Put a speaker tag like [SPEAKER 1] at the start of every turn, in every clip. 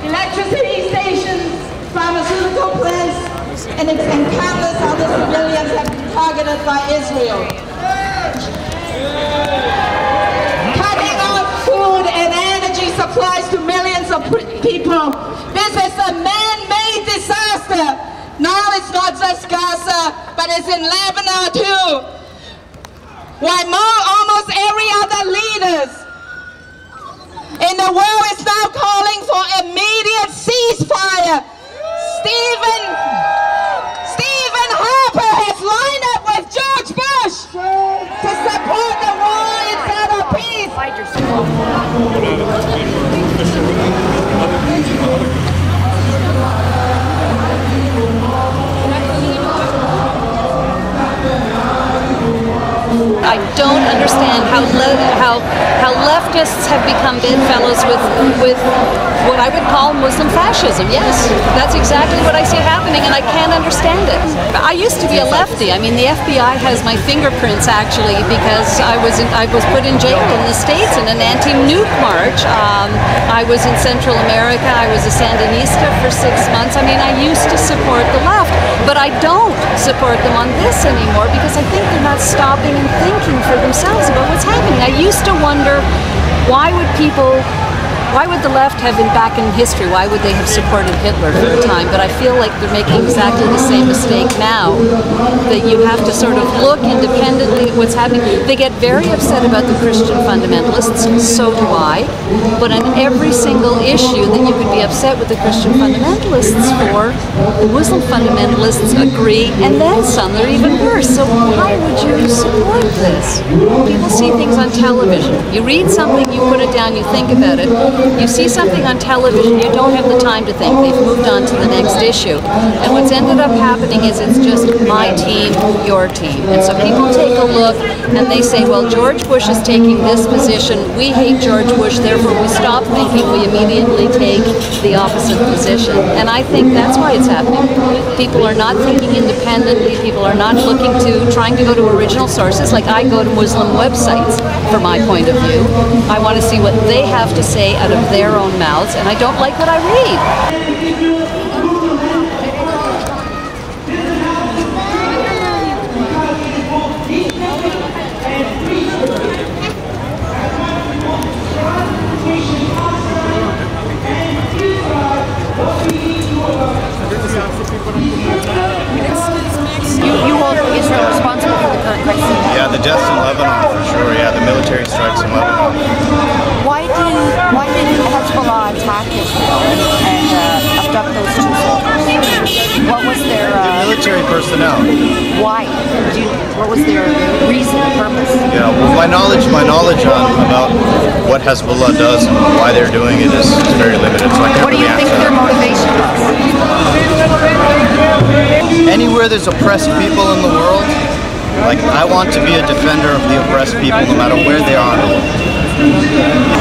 [SPEAKER 1] electricity stations, pharmaceutical plants, and countless other civilians have been targeted by Israel. Cutting off food and energy supplies to millions of people. This is a man-made disaster. Now it's not just Gaza, but it's in Lebanon too. While almost every other leaders in the world is now calling for immediate ceasefire, Stephen Harper has lined up with George Bush to support the war instead of peace.
[SPEAKER 2] I don't understand how leftists have become bedfellows with what I would call Muslim fascism. Yes, that's exactly what I see happening, and I can't understand it. I used to be a lefty. I mean, the FBI has my fingerprints actually because I was put in jail in the States in an anti-nuke march. I was in Central America. I was a Sandinista for 6 months. I mean, I used to support the left, but I don't support them on this anymore because I think they're not stopping and thinking for themselves about what's happening. I used to wonder, why would the left have been back in history? Why would they have supported Hitler for a time? But I feel like they're making exactly the same mistake now, that you have to sort of look independently at what's happening. They get very upset about the Christian fundamentalists, so do I, but on every single issue that you could be upset with the Christian fundamentalists for, the Muslim fundamentalists agree, and then some. They're even worse. So why would you support this? People see things on television. You read something, you put it down, you think about it. You see something on television, you don't have the time to think. They've moved on to the next issue. And what's ended up happening is it's just my team, your team. And so people take a look and they say, well, George Bush is taking this position, we hate George Bush, therefore we stop thinking, we immediately take the opposite position. And I think that's why it's happening. People are not thinking independently, people are not trying to go to original sources, like I go to Muslim websites for my point of view. I want to see what they have to say out of their own mouths, and I don't like what I read.
[SPEAKER 3] You hold Israel responsible for the current crisis?
[SPEAKER 4] Yeah, the deaths in Lebanon for sure. Yeah, the military strikes in Lebanon.
[SPEAKER 3] Why did Hezbollah attack Israel and abduct those 2 soldiers? What was their...
[SPEAKER 4] They're military personnel.
[SPEAKER 3] Why? What was their reason, purpose?
[SPEAKER 4] Yeah, well, my knowledge about what Hezbollah does and why they're doing it is very limited, so I can't
[SPEAKER 3] What do you think their motivation was?
[SPEAKER 4] Anywhere there's oppressed people in the world, like, I want to be a defender of the oppressed people no matter where they are in the world.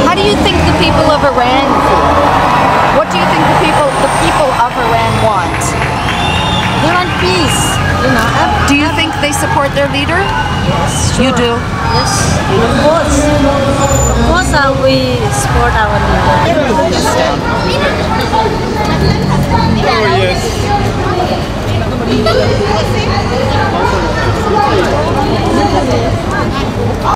[SPEAKER 3] How do you think the people of Iran feel? What do you think the people of Iran want?
[SPEAKER 5] They want peace. You know.
[SPEAKER 3] Do you think they support their leader?
[SPEAKER 5] Yes. Sure.
[SPEAKER 3] You do?
[SPEAKER 5] Yes. Of course. Of course, we support our leader.
[SPEAKER 4] Oh yes.